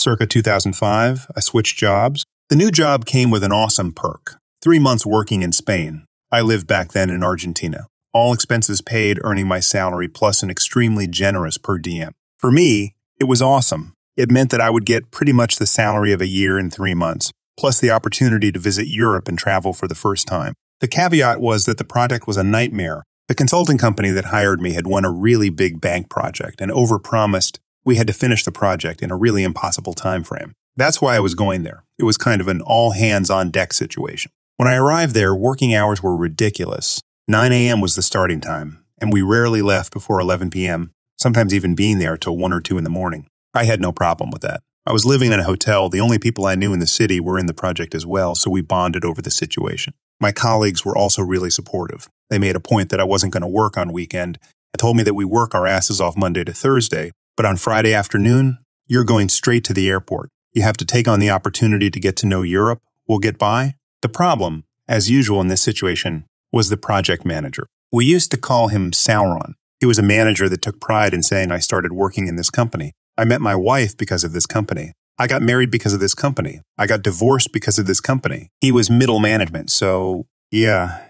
Circa 2005, I switched jobs. The new job came with an awesome perk. 3 months working in Spain. I lived back then in Argentina. All expenses paid, earning my salary plus an extremely generous per diem. For me, it was awesome. It meant that I would get pretty much the salary of a year in 3 months, plus the opportunity to visit Europe and travel for the first time. The caveat was that the project was a nightmare. The consulting company that hired me had won a really big bank project and overpromised we had to finish the project in a really impossible time frame. That's why I was going there. It was kind of an all-hands-on-deck situation. When I arrived there, working hours were ridiculous. 9 a.m. was the starting time, and we rarely left before 11 p.m., sometimes even being there till 1 or 2 in the morning. I had no problem with that. I was living in a hotel. The only people I knew in the city were in the project as well, so we bonded over the situation. My colleagues were also really supportive. They made a point that I wasn't going to work on weekend and told me that we work our asses off Monday to Thursday, but on Friday afternoon, you're going straight to the airport. You have to take on the opportunity to get to know Europe. We'll get by. The problem, as usual in this situation, was the project manager. We used to call him Sauron. He was a manager that took pride in saying I started working in this company. I met my wife because of this company. I got married because of this company. I got divorced because of this company. He was middle management, so yeah.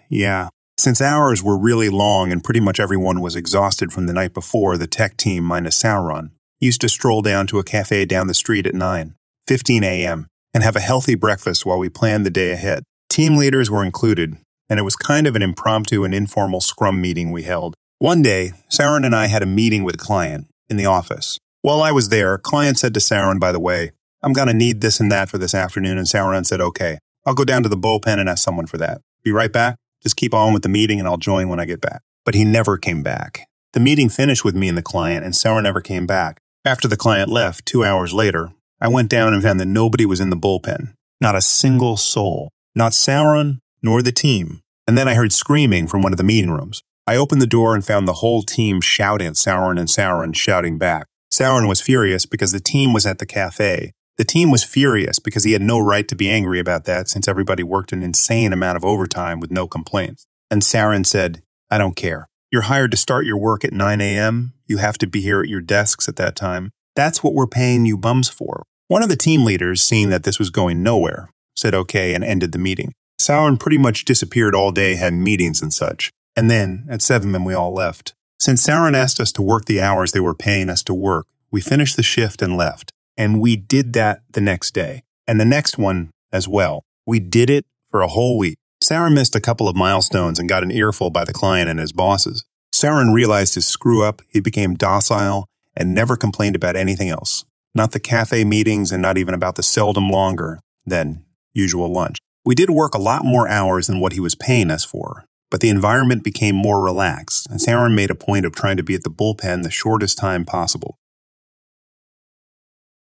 Since hours were really long and pretty much everyone was exhausted from the night before, the tech team minus Sauron used to stroll down to a cafe down the street at 9:15 a.m. and have a healthy breakfast while we planned the day ahead. Team leaders were included, and it was kind of an impromptu and informal scrum meeting we held. One day, Sauron and I had a meeting with a client in the office. While I was there, a client said to Sauron, by the way, I'm going to need this and that for this afternoon, and Sauron said, okay, I'll go down to the bullpen and ask someone for that. Be right back. Just keep on with the meeting and I'll join when I get back. But he never came back. The meeting finished with me and the client, and Sauron never came back. After the client left, 2 hours later, I went down and found that nobody was in the bullpen. Not a single soul. Not Sauron, nor the team. And then I heard screaming from one of the meeting rooms. I opened the door and found the whole team shouting at Sauron and Sauron shouting back. Sauron was furious because the team was at the cafe. The team was furious because he had no right to be angry about that since everybody worked an insane amount of overtime with no complaints. And Sauron said, I don't care. You're hired to start your work at 9 a.m. You have to be here at your desks at that time. That's what we're paying you bums for. One of the team leaders, seeing that this was going nowhere, said okay and ended the meeting. Sauron pretty much disappeared all day, had meetings and such. And then, at 7 when we all left. Since Sauron asked us to work the hours they were paying us to work, we finished the shift and left. And we did that the next day. And the next one as well. We did it for a whole week. Sauron missed a couple of milestones and got an earful by the client and his bosses. Sauron realized his screw-up, he became docile, and never complained about anything else. Not the cafe meetings and not even about the seldom longer than usual lunch. We did work a lot more hours than what he was paying us for. But the environment became more relaxed, and Sauron made a point of trying to be at the bullpen the shortest time possible.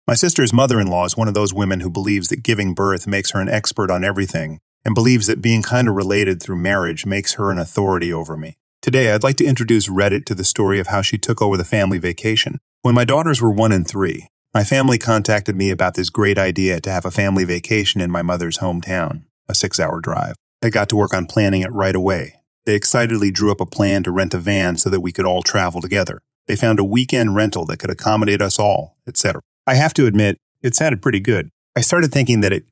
My sister's mother-in-law is one of those women who believes that giving birth makes her an expert on everything, and believes that being kind of related through marriage makes her an authority over me. Today, I'd like to introduce Reddit to the story of how she took over the family vacation. When my daughters were 1 and 3, my family contacted me about this great idea to have a family vacation in my mother's hometown, a 6-hour drive. They got to work on planning it right away. They excitedly drew up a plan to rent a van so that we could all travel together. They found a weekend rental that could accommodate us all, etc. I have to admit, it sounded pretty good. I started thinking that it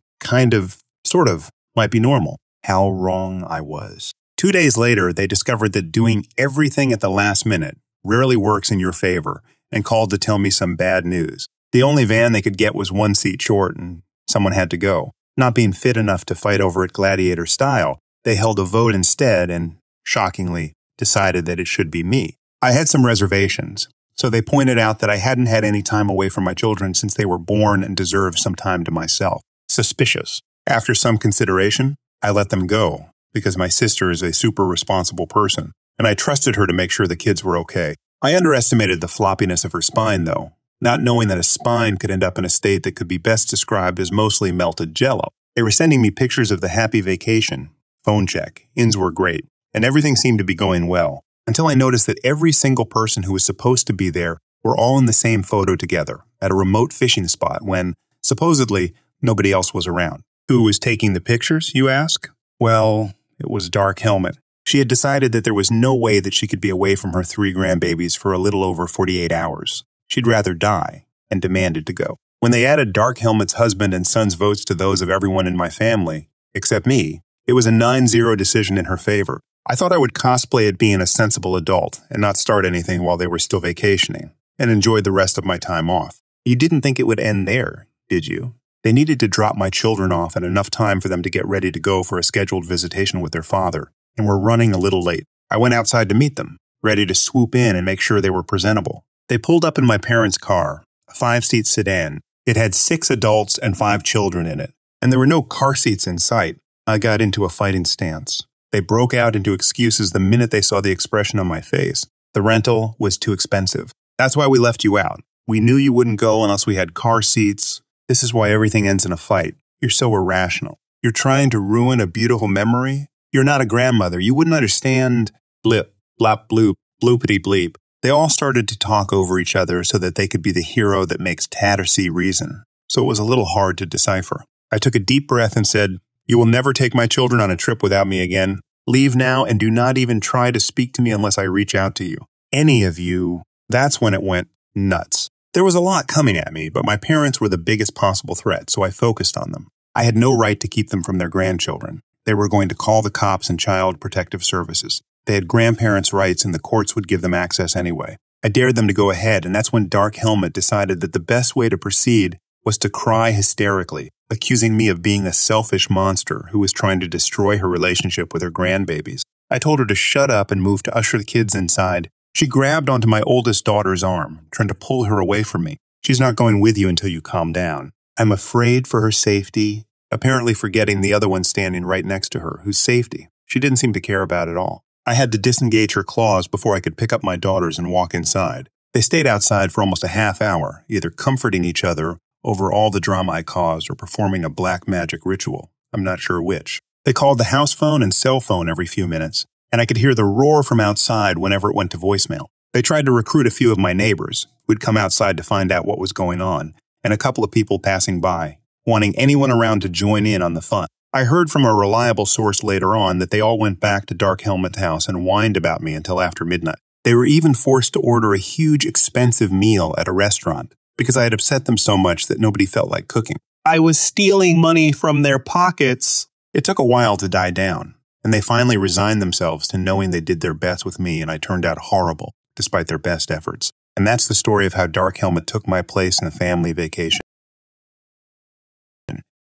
sort of, might be normal. How wrong I was. 2 days later, they discovered that doing everything at the last minute rarely works in your favor and called to tell me some bad news. The only van they could get was 1 seat short and someone had to go. Not being fit enough to fight over it gladiator style, they held a vote instead and, shockingly, decided that it should be me. I had some reservations. So they pointed out that I hadn't had any time away from my children since they were born and deserved some time to myself. Suspicious. After some consideration, I let them go because my sister is a super responsible person, and I trusted her to make sure the kids were okay. I underestimated the floppiness of her spine, though, not knowing that a spine could end up in a state that could be best described as mostly melted jello. They were sending me pictures of the happy vacation. Phone check. Inns were great, and everything seemed to be going well. Until I noticed that every single person who was supposed to be there were all in the same photo together at a remote fishing spot when, supposedly, nobody else was around. Who was taking the pictures, you ask? Well, it was Dark Helmet. She had decided that there was no way that she could be away from her 3 grandbabies for a little over 48 hours. She'd rather die, and demanded to go. When they added Dark Helmet's husband and son's votes to those of everyone in my family, except me, it was a 9-0 decision in her favor. I thought I would cosplay at being a sensible adult and not start anything while they were still vacationing, and enjoy the rest of my time off. You didn't think it would end there, did you? They needed to drop my children off in enough time for them to get ready to go for a scheduled visitation with their father, and were running a little late. I went outside to meet them, ready to swoop in and make sure they were presentable. They pulled up in my parents' car, a 5-seat sedan. It had 6 adults and 5 children in it, and there were no car seats in sight. I got into a fighting stance. They broke out into excuses the minute they saw the expression on my face. The rental was too expensive. That's why we left you out. We knew you wouldn't go unless we had car seats. This is why everything ends in a fight. You're so irrational. You're trying to ruin a beautiful memory? You're not a grandmother. You wouldn't understand. Blip, blop, bloop, bloopity bleep. They all started to talk over each other so that they could be the hero that makes Tattersea reason. So it was a little hard to decipher. I took a deep breath and said, "You will never take my children on a trip without me again. Leave now and do not even try to speak to me unless I reach out to you. Any of you." That's when it went nuts. There was a lot coming at me, but my parents were the biggest possible threat, so I focused on them. I had no right to keep them from their grandchildren. They were going to call the cops and Child Protective Services. They had grandparents' rights and the courts would give them access anyway. I dared them to go ahead, and that's when Dark Helmet decided that the best way to proceed was to cry hysterically, accusing me of being a selfish monster who was trying to destroy her relationship with her grandbabies. I told her to shut up and move to usher the kids inside. She grabbed onto my oldest daughter's arm, trying to pull her away from me. "She's not going with you until you calm down." I'm afraid for her safety, apparently forgetting the other one standing right next to her, whose safety she didn't seem to care about at all. I had to disengage her claws before I could pick up my daughters and walk inside. They stayed outside for almost a half hour, either comforting each other over all the drama I caused or performing a black magic ritual. I'm not sure which. They called the house phone and cell phone every few minutes, and I could hear the roar from outside whenever it went to voicemail. They tried to recruit a few of my neighbors who'd come outside to find out what was going on, and a couple of people passing by, wanting anyone around to join in on the fun. I heard from a reliable source later on that they all went back to Dark Helmet's house and whined about me until after midnight. They were even forced to order a huge, expensive meal at a restaurant because I had upset them so much that nobody felt like cooking. I was stealing money from their pockets. It took a while to die down, and they finally resigned themselves to knowing they did their best with me and I turned out horrible, despite their best efforts. And that's the story of how Dark Helmet took my place in a family vacation.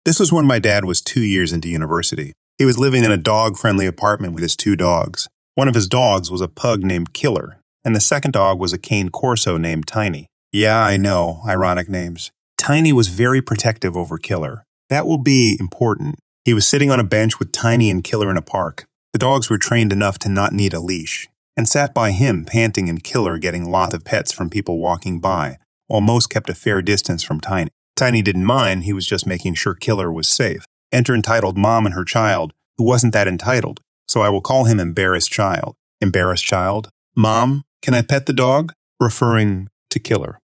This was when my dad was 2 years into university. He was living in a dog-friendly apartment with his 2 dogs. One of his dogs was a pug named Killer, and the second dog was a cane corso named Tiny. Yeah, I know, ironic names. Tiny was very protective over Killer. That will be important. He was sitting on a bench with Tiny and Killer in a park. The dogs were trained enough to not need a leash, and sat by him, panting and Killer getting lots of pets from people walking by, while most kept a fair distance from Tiny. Tiny didn't mind, he was just making sure Killer was safe. Enter entitled Mom and her child, who wasn't that entitled, so I will call him Embarrassed Child. Embarrassed Child. "Mom, can I pet the dog?" Referring to Killer.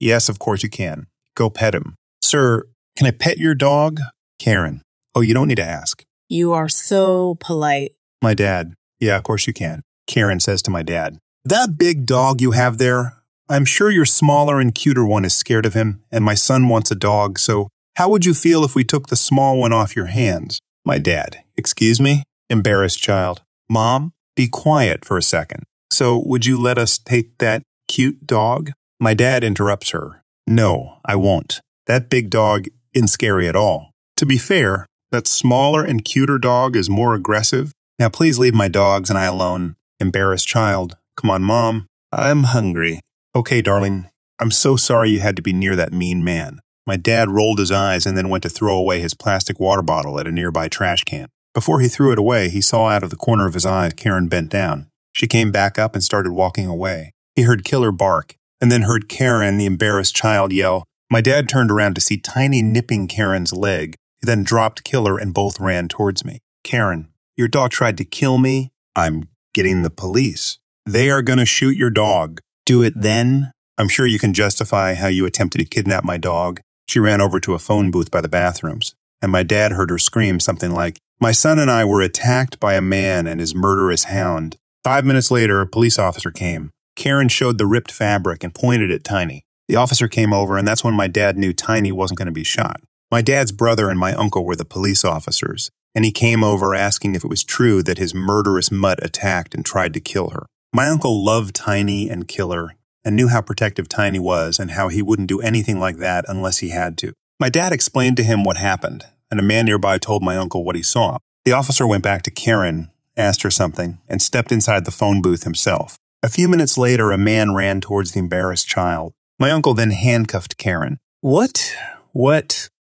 Yes, of course you can. Go pet him. "Sir, can I pet your dog?" Karen. "Oh, you don't need to ask." "You are so polite." My dad. "Yeah, of course you can." Karen says to my dad, "That big dog you have there, I'm sure your smaller and cuter one is scared of him, and my son wants a dog, so how would you feel if we took the small one off your hands?" My dad. "Excuse me?" Embarrassed Child. "Mom, be quiet for a second. So would you let us take that cute dog?" My dad interrupts her. "No, I won't. That big dog isn't scary at all. To be fair, that smaller and cuter dog is more aggressive. Now please leave my dogs and I alone." Embarrassed Child. "Come on, Mom. I'm hungry." "Okay, darling. I'm so sorry you had to be near that mean man." My dad rolled his eyes and then went to throw away his plastic water bottle at a nearby trash can. Before he threw it away, he saw out of the corner of his eye Karen bent down. She came back up and started walking away. He heard Killer bark, and then heard Karen, the Embarrassed Child, yell. My dad turned around to see Tiny nipping Karen's leg. He then dropped Killer and both ran towards me. "Karen, your dog tried to kill me. I'm getting the police. They are going to shoot your dog. Do it then. I'm sure you can justify how you attempted to kidnap my dog." She ran over to a phone booth by the bathrooms, and my dad heard her scream something like, "My son and I were attacked by a man and his murderous hound." 5 minutes later, a police officer came. Karen showed the ripped fabric and pointed at Tiny. The officer came over, and that's when my dad knew Tiny wasn't going to be shot. My dad's brother and my uncle were the police officers, and he came over asking if it was true that his murderous mutt attacked and tried to kill her. My uncle loved Tiny and Killer and knew how protective Tiny was and how he wouldn't do anything like that unless he had to. My dad explained to him what happened, and a man nearby told my uncle what he saw. The officer went back to Karen, asked her something, and stepped inside the phone booth himself. A few minutes later, a man ran towards the embarrassed child. My uncle then handcuffed Karen. What?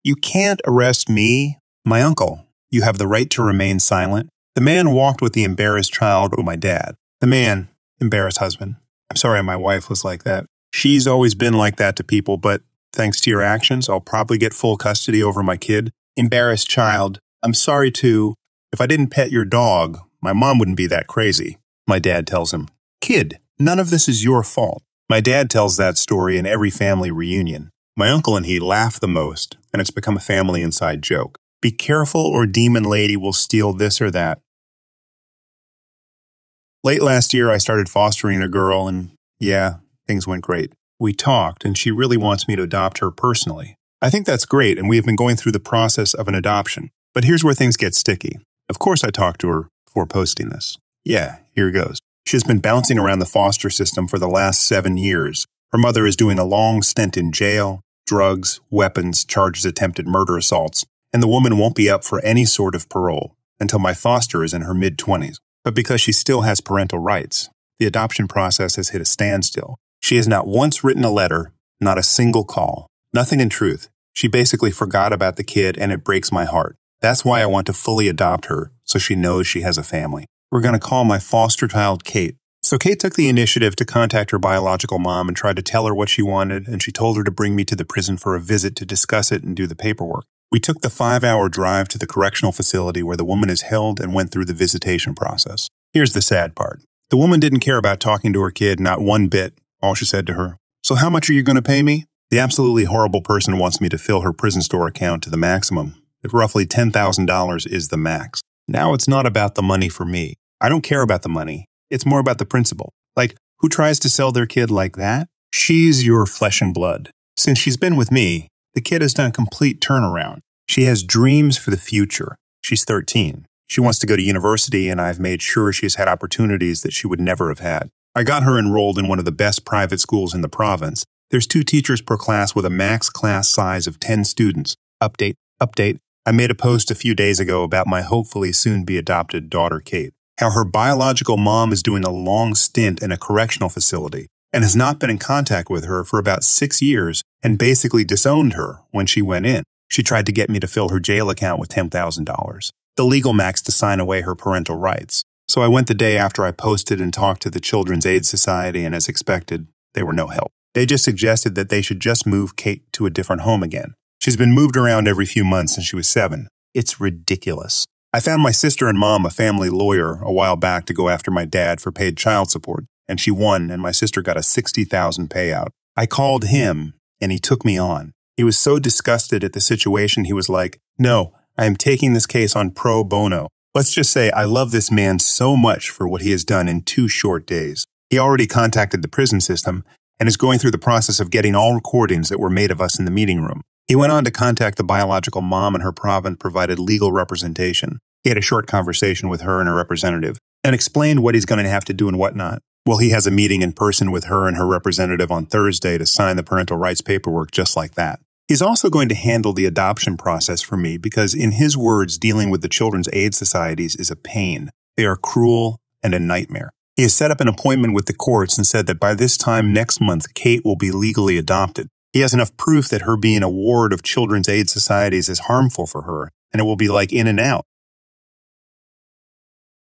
You can't arrest me? My uncle, you have the right to remain silent. The man walked with the embarrassed child to my dad. The man, embarrassed husband. I'm sorry my wife was like that. She's always been like that to people, but thanks to your actions, I'll probably get full custody over my kid. Embarrassed child. I'm sorry too. If I didn't pet your dog, my mom wouldn't be that crazy. My dad tells him, Kid, none of this is your fault. My dad tells that story in every family reunion. My uncle and he laugh the most, and it's become a family inside joke. Be careful or demon lady will steal this or that. Late last year, I started fostering a girl, and yeah, things went great. We talked, and she really wants me to adopt her personally. I think that's great, and we have been going through the process of an adoption. But here's where things get sticky. Of course I talked to her before posting this. Yeah, here goes. She has been bouncing around the foster system for the last 7 years. Her mother is doing a long stint in jail, drugs, weapons, charges attempted murder assaults, and the woman won't be up for any sort of parole until my foster is in her mid-20s. But because she still has parental rights, the adoption process has hit a standstill. She has not once written a letter, not a single call, nothing in truth. She basically forgot about the kid, and it breaks my heart. That's why I want to fully adopt her, so she knows she has a family. We're going to call my foster child Kate. So Kate took the initiative to contact her biological mom and tried to tell her what she wanted, and she told her to bring me to the prison for a visit to discuss it and do the paperwork. We took the 5-hour drive to the correctional facility where the woman is held and went through the visitation process. Here's the sad part. The woman didn't care about talking to her kid, not one bit. All she said to her, "So how much are you going to pay me?" The absolutely horrible person wants me to fill her prison store account to the maximum. If roughly $10,000 is the max. Now it's not about the money for me. I don't care about the money. It's more about the principle. Like, who tries to sell their kid like that? She's your flesh and blood. Since she's been with me, the kid has done a complete turnaround. She has dreams for the future. She's 13. She wants to go to university, and I've made sure she's had opportunities that she would never have had. I got her enrolled in one of the best private schools in the province. There's 2 teachers per class with a max class size of 10 students. Update. I made a post a few days ago about my hopefully soon-be-adopted daughter, Kate. How her biological mom is doing a long stint in a correctional facility and has not been in contact with her for about 6 years and basically disowned her when she went in. She tried to get me to fill her jail account with $10,000, the legal max to sign away her parental rights. So I went the day after I posted and talked to the Children's Aid Society, and as expected, they were no help. They just suggested that they should just move Kate to a different home again. She's been moved around every few months since she was 7. It's ridiculous. I found my sister and mom a family lawyer a while back to go after my dad for paid child support, and she won, and my sister got a $60,000 payout. I called him, and he took me on. He was so disgusted at the situation, he was like, "No, I am taking this case on pro bono." Let's just say I love this man so much for what he has done in 2 short days. He already contacted the prison system and is going through the process of getting all recordings that were made of us in the meeting room. He went on to contact the biological mom, and her province provided legal representation. He had a short conversation with her and her representative and explained what he's going to have to do and whatnot. Well, he has a meeting in person with her and her representative on Thursday to sign the parental rights paperwork just like that. He's also going to handle the adoption process for me because, in his words, dealing with the Children's Aid Societies is a pain. They are cruel and a nightmare. He has set up an appointment with the courts and said that by this time next month, Kate will be legally adopted. He has enough proof that her being a ward of Children's Aid Societies is harmful for her, and it will be like in and out.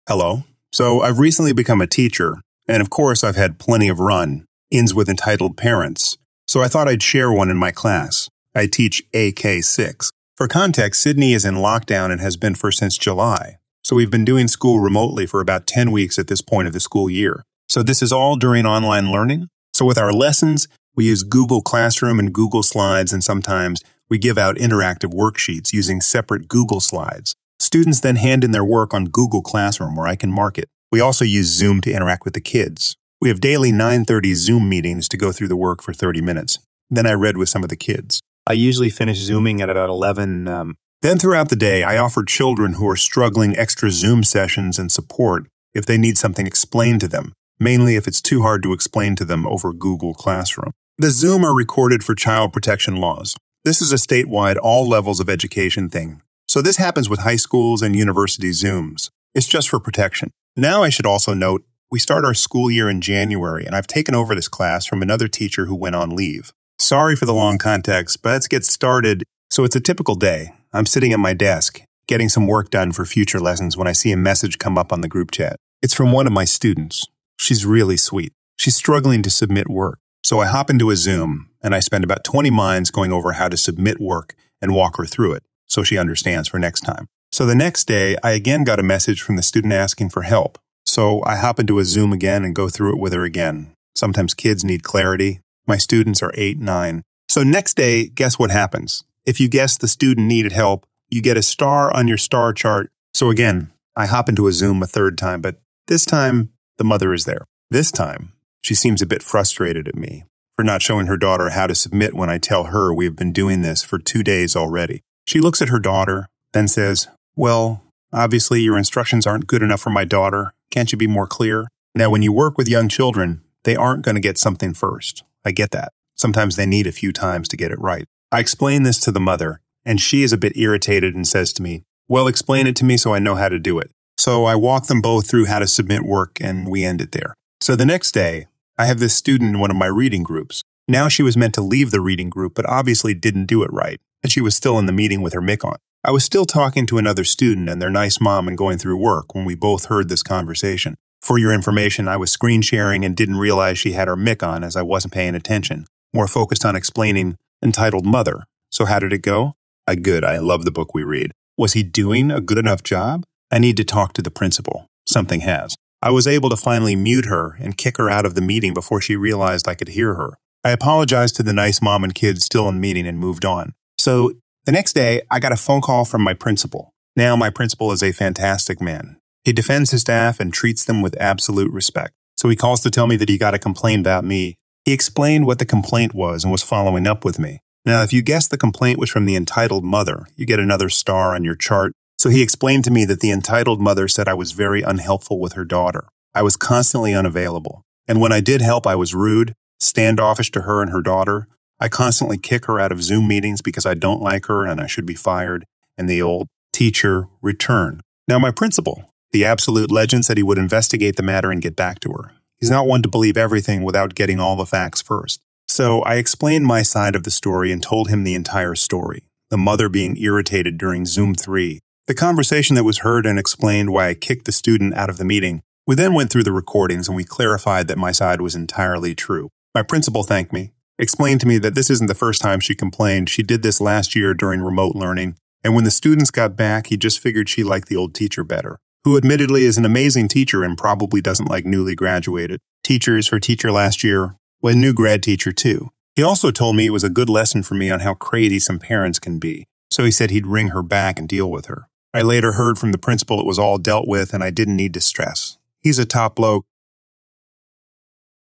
Hello. So I've recently become a teacher, and of course I've had plenty of run-ins with entitled parents, so I thought I'd share one in my class. I teach AK6. For context, Sydney is in lockdown and has been for since July, so we've been doing school remotely for about 10 weeks at this point of the school year. So this is all during online learning. So with our lessons, we use Google Classroom and Google Slides, and sometimes we give out interactive worksheets using separate Google Slides. Students then hand in their work on Google Classroom, where I can mark it. We also use Zoom to interact with the kids. We have daily 9:30 Zoom meetings to go through the work for 30 minutes. Then I read with some of the kids. I usually finish Zooming at about 11. Then throughout the day, I offer children who are struggling extra Zoom sessions and support if they need something explained to them, mainly if it's too hard to explain to them over Google Classroom. The Zoom are recorded for child protection laws. This is a statewide, all levels of education thing. So this happens with high schools and university Zooms. It's just for protection. Now I should also note, we start our school year in January, and I've taken over this class from another teacher who went on leave. Sorry for the long context, but let's get started. So it's a typical day. I'm sitting at my desk, getting some work done for future lessons when I see a message come up on the group chat. It's from one of my students. She's really sweet. She's struggling to submit work. So I hop into a Zoom, and I spend about 20 minutes going over how to submit work and walk her through it so she understands for next time. So the next day, I again got a message from the student asking for help. So I hop into a Zoom again and go through it with her again. Sometimes kids need clarity. My students are 8, 9. So next day, guess what happens? If you guess the student needed help, you get a star on your star chart. So again, I hop into a Zoom a third time, but this time, the mother is there. This time, she seems a bit frustrated at me for not showing her daughter how to submit when I tell her we have been doing this for 2 days already. She looks at her daughter, then says, "Well, obviously your instructions aren't good enough for my daughter. Can't you be more clear?" Now, when you work with young children, they aren't going to get something first. I get that. Sometimes they need a few times to get it right. I explain this to the mother, and she is a bit irritated and says to me, "Well, explain it to me so I know how to do it." So I walk them both through how to submit work, and we end it there. So the next day, I have this student in one of my reading groups. Now she was meant to leave the reading group, but obviously didn't do it right, and she was still in the meeting with her mic on. I was still talking to another student and their nice mom and going through work when we both heard this conversation. For your information, I was screen sharing and didn't realize she had her mic on as I wasn't paying attention, more focused on explaining entitled Mother. So how did it go? Good. I love the book we read. Was he doing a good enough job? I need to talk to the principal. Something has. I was able to finally mute her and kick her out of the meeting before she realized I could hear her. I apologized to the nice mom and kids still in the meeting and moved on. So the next day, I got a phone call from my principal. Now my principal is a fantastic man. He defends his staff and treats them with absolute respect. So he calls to tell me that he got a complaint about me. He explained what the complaint was and was following up with me. Now, if you guessed the complaint was from the entitled mother, you get another star on your chart. So he explained to me that the entitled mother said I was very unhelpful with her daughter. I was constantly unavailable. And when I did help, I was rude, standoffish to her and her daughter. I constantly kick her out of Zoom meetings because I don't like her and I should be fired. And the old teacher return. Now, my principal, the absolute legend, said he would investigate the matter and get back to her. He's not one to believe everything without getting all the facts first. So I explained my side of the story and told him the entire story, the mother being irritated during Zoom 3, the conversation that was heard and explained why I kicked the student out of the meeting. We then went through the recordings and we clarified that my side was entirely true. My principal thanked me, explained to me that this isn't the first time she complained. She did this last year during remote learning, and when the students got back, he just figured she liked the old teacher better, who admittedly is an amazing teacher and probably doesn't like newly graduated teachers. Her teacher last year was a new grad teacher too. He also told me it was a good lesson for me on how crazy some parents can be, so he said he'd ring her back and deal with her. I later heard from the principal it was all dealt with and I didn't need to stress. He's a top bloke.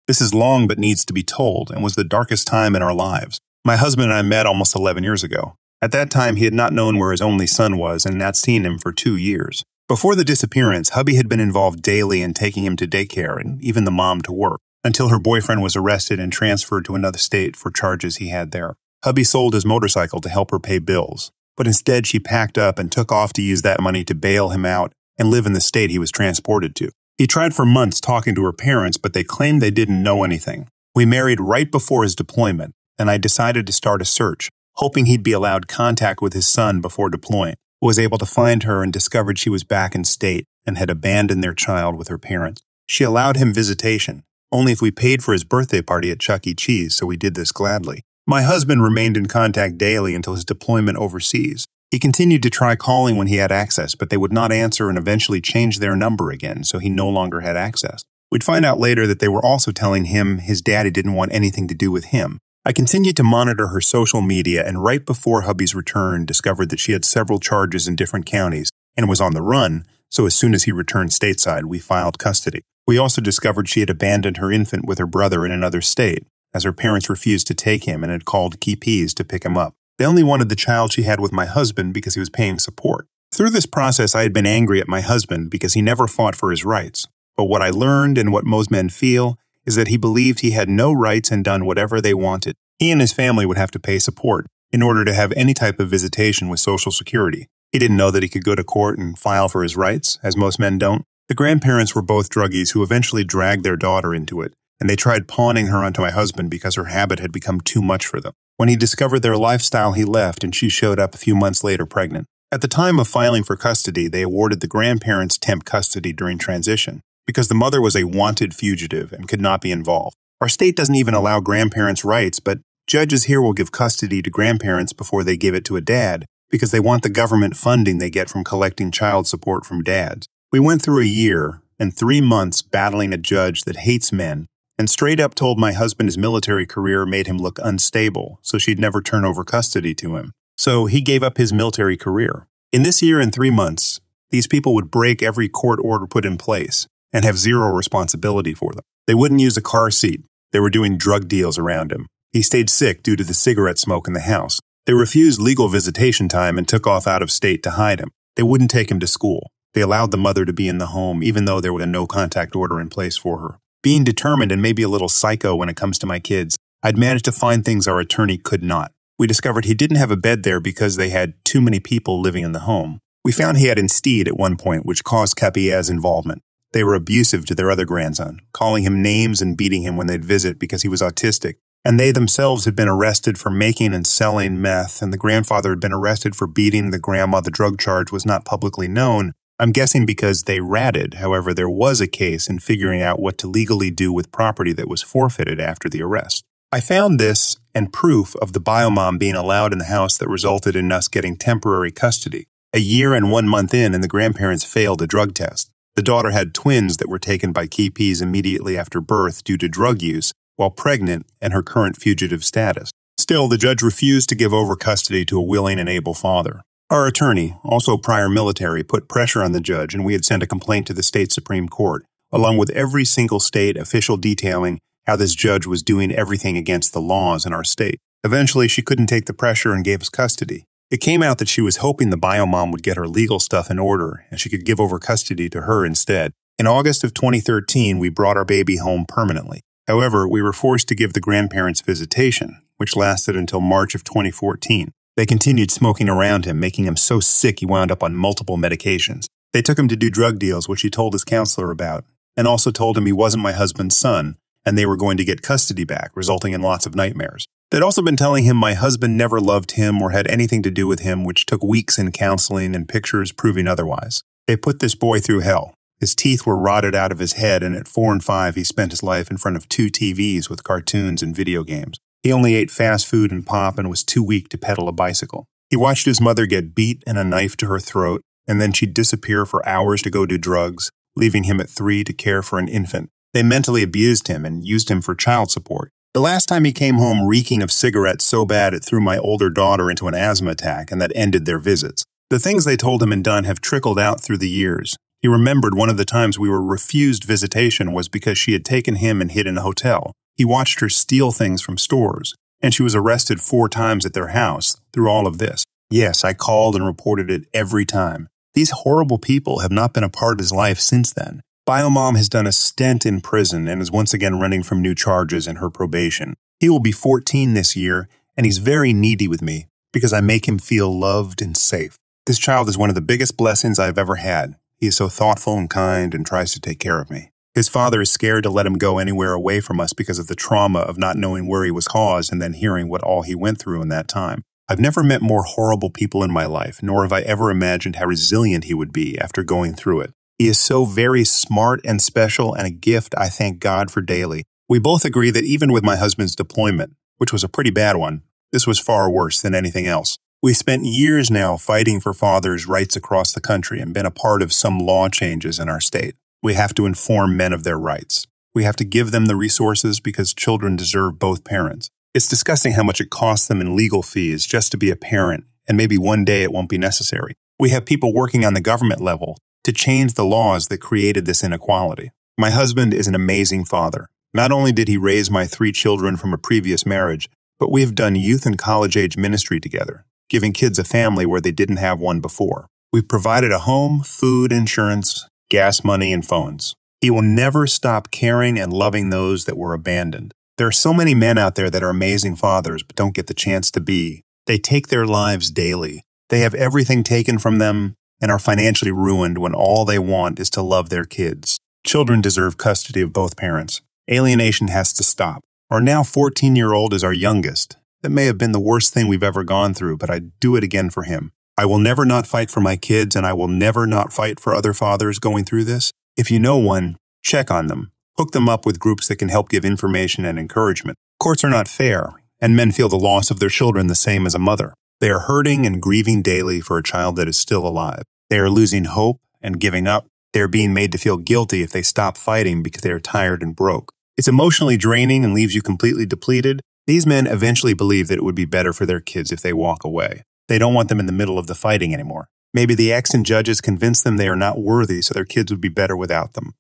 This is long but needs to be told and was the darkest time in our lives. My husband and I met almost 11 years ago. At that time, he had not known where his only son was and not seen him for 2 years. Before the disappearance, hubby had been involved daily in taking him to daycare and even the mom to work, until her boyfriend was arrested and transferred to another state for charges he had there. Hubby sold his motorcycle to help her pay bills, but instead she packed up and took off to use that money to bail him out and live in the state he was transported to. He tried for months talking to her parents, but they claimed they didn't know anything. We married right before his deployment, and I decided to start a search, hoping he'd be allowed contact with his son before deploying. Was able to find her and discovered she was back in state and had abandoned their child with her parents. She allowed him visitation, only if we paid for his birthday party at Chuck E. Cheese, so we did this gladly. My husband remained in contact daily until his deployment overseas. He continued to try calling when he had access, but they would not answer and eventually changed their number again, so he no longer had access. We'd find out later that they were also telling him his daddy didn't want anything to do with him. I continued to monitor her social media and right before hubby's return discovered that she had several charges in different counties and was on the run, so as soon as he returned stateside, we filed custody. We also discovered she had abandoned her infant with her brother in another state. as her parents refused to take him and had called KPs to pick him up. They only wanted the child she had with my husband because he was paying support. Through this process, I had been angry at my husband because he never fought for his rights. But what I learned, and what most men feel, is that he believed he had no rights and done whatever they wanted. He and his family would have to pay support in order to have any type of visitation with Social Security. He didn't know that he could go to court and file for his rights, as most men don't. The grandparents were both druggies who eventually dragged their daughter into it, and they tried pawning her onto my husband because her habit had become too much for them. When he discovered their lifestyle, he left, and she showed up a few months later pregnant. At the time of filing for custody, they awarded the grandparents temp custody during transition, because the mother was a wanted fugitive and could not be involved. Our state doesn't even allow grandparents' rights, but judges here will give custody to grandparents before they give it to a dad, because they want the government funding they get from collecting child support from dads. We went through a year and 3 months battling a judge that hates men, and straight up told my husband his military career made him look unstable, so she'd never turn over custody to him. So he gave up his military career. In this year and 3 months, these people would break every court order put in place and have zero responsibility for them. They wouldn't use a car seat. They were doing drug deals around him. He stayed sick due to the cigarette smoke in the house. They refused legal visitation time and took off out of state to hide him. They wouldn't take him to school. They allowed the mother to be in the home, even though there was a no-contact order in place for her. Being determined and maybe a little psycho when it comes to my kids, I'd managed to find things our attorney could not. We discovered he didn't have a bed there because they had too many people living in the home. We found he had Instead at one point, which caused Capier's involvement. They were abusive to their other grandson, calling him names and beating him when they'd visit because he was autistic. And they themselves had been arrested for making and selling meth, and the grandfather had been arrested for beating the grandma. The drug charge was not publicly known. I'm guessing because they ratted. However, there was a case in figuring out what to legally do with property that was forfeited after the arrest. I found this and proof of the biomom being allowed in the house that resulted in us getting temporary custody. A year and 1 month in, and the grandparents failed a drug test. The daughter had twins that were taken by KPs immediately after birth due to drug use, while pregnant and her current fugitive status. Still, the judge refused to give over custody to a willing and able father. Our attorney, also prior military, put pressure on the judge, and we had sent a complaint to the state Supreme Court, along with every single state official detailing how this judge was doing everything against the laws in our state. Eventually, she couldn't take the pressure and gave us custody. It came out that she was hoping the biomom would get her legal stuff in order, and she could give over custody to her instead. In August of 2013, we brought our baby home permanently. However, we were forced to give the grandparents visitation, which lasted until March of 2014. They continued smoking around him, making him so sick he wound up on multiple medications. They took him to do drug deals, which he told his counselor about, and also told him he wasn't my husband's son, and they were going to get custody back, resulting in lots of nightmares. They'd also been telling him my husband never loved him or had anything to do with him, which took weeks in counseling and pictures proving otherwise. They put this boy through hell. His teeth were rotted out of his head, and at 4 and 5, he spent his life in front of 2 TVs with cartoons and video games. He only ate fast food and pop and was too weak to pedal a bicycle. He watched his mother get beat and a knife to her throat, and then she'd disappear for hours to go do drugs, leaving him at 3 to care for an infant. They mentally abused him and used him for child support. The last time he came home reeking of cigarettes so bad it threw my older daughter into an asthma attack, and that ended their visits. The things they told him and done have trickled out through the years. He remembered one of the times we were refused visitation was because she had taken him and hid in a hotel. He watched her steal things from stores, and she was arrested 4 times at their house through all of this. Yes, I called and reported it every time. These horrible people have not been a part of his life since then. Biomom has done a stint in prison and is once again running from new charges in her probation. He will be 14 this year, and he's very needy with me because I make him feel loved and safe. This child is one of the biggest blessings I've ever had. He is so thoughtful and kind and tries to take care of me. His father is scared to let him go anywhere away from us because of the trauma of not knowing where he was caused and then hearing what all he went through in that time. I've never met more horrible people in my life, nor have I ever imagined how resilient he would be after going through it. He is so very smart and special, and a gift I thank God for daily. We both agree that even with my husband's deployment, which was a pretty bad one, this was far worse than anything else. We spent years now fighting for fathers' rights across the country and been a part of some law changes in our state. We have to inform men of their rights. We have to give them the resources because children deserve both parents. It's disgusting how much it costs them in legal fees just to be a parent, and maybe one day it won't be necessary. We have people working on the government level to change the laws that created this inequality. My husband is an amazing father. Not only did he raise my 3 children from a previous marriage, but we have done youth and college-age ministry together, giving kids a family where they didn't have one before. We've provided a home, food, insurance, gas money, and phones. He will never stop caring and loving those that were abandoned. There are so many men out there that are amazing fathers but don't get the chance to be. They take their lives daily. They have everything taken from them and are financially ruined when all they want is to love their kids. Children deserve custody of both parents. Alienation has to stop. Our now 14-year-old is our youngest. That may have been the worst thing we've ever gone through, but I'd do it again for him. I will never not fight for my kids, and I will never not fight for other fathers going through this. If you know one, check on them. Hook them up with groups that can help give information and encouragement. Courts are not fair, and men feel the loss of their children the same as a mother. They are hurting and grieving daily for a child that is still alive. They are losing hope and giving up. They are being made to feel guilty if they stop fighting because they are tired and broke. It's emotionally draining and leaves you completely depleted. These men eventually believe that it would be better for their kids if they walk away. They don't want them in the middle of the fighting anymore. Maybe the ex and judges convince them they are not worthy, so their kids would be better without them.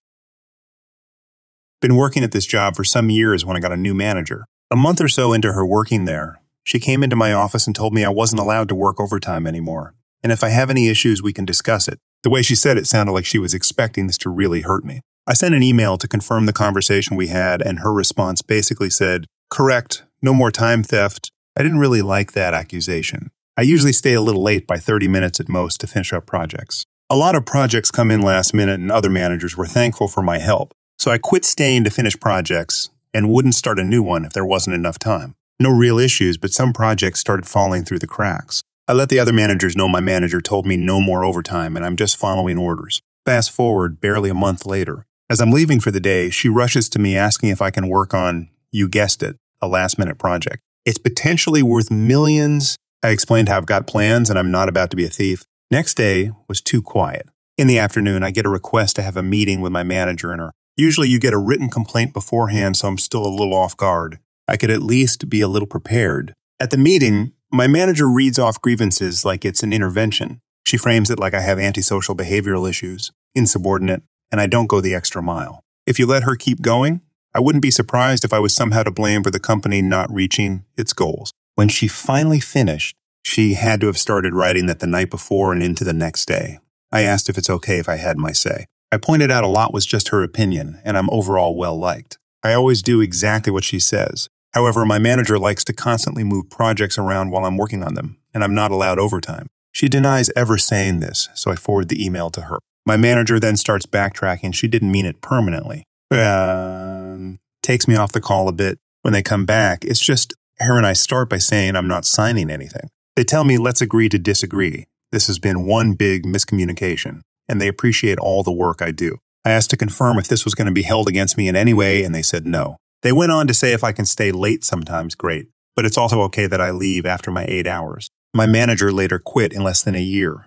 Been working at this job for some years when I got a new manager. A month or so into her working there, she came into my office and told me I wasn't allowed to work overtime anymore. And if I have any issues, we can discuss it. The way she said it sounded like she was expecting this to really hurt me. I sent an email to confirm the conversation we had, and her response basically said, "Correct, no more time theft." I didn't really like that accusation. I usually stay a little late by 30 minutes at most to finish up projects. A lot of projects come in last minute and other managers were thankful for my help. So I quit staying to finish projects and wouldn't start a new one if there wasn't enough time. No real issues, but some projects started falling through the cracks. I let the other managers know my manager told me no more overtime and I'm just following orders. Fast forward barely a month later. As I'm leaving for the day, she rushes to me asking if I can work on, you guessed it, a last-minute project. It's potentially worth millions. I explained how I've got plans and I'm not about to be a thief. Next day was too quiet. In the afternoon, I get a request to have a meeting with my manager and her. Usually you get a written complaint beforehand, so I'm still a little off guard. I could at least be a little prepared. At the meeting, my manager reads off grievances like it's an intervention. She frames it like I have antisocial behavioral issues, insubordinate, and I don't go the extra mile. If you let her keep going, I wouldn't be surprised if I was somehow to blame for the company not reaching its goals. When she finally finished, she had to have started writing that the night before and into the next day. I asked if it's okay if I had my say. I pointed out a lot was just her opinion, and I'm overall well-liked. I always do exactly what she says. However, my manager likes to constantly move projects around while I'm working on them, and I'm not allowed overtime. She denies ever saying this, so I forward the email to her. My manager then starts backtracking. She didn't mean it permanently. Takes me off the call a bit. When they come back, it's just her and I start by saying I'm not signing anything. They tell me let's agree to disagree. This has been one big miscommunication, and they appreciate all the work I do. I asked to confirm if this was going to be held against me in any way, and they said no. They went on to say if I can stay late sometimes, great, but it's also okay that I leave after my 8 hours. My manager later quit in less than a year.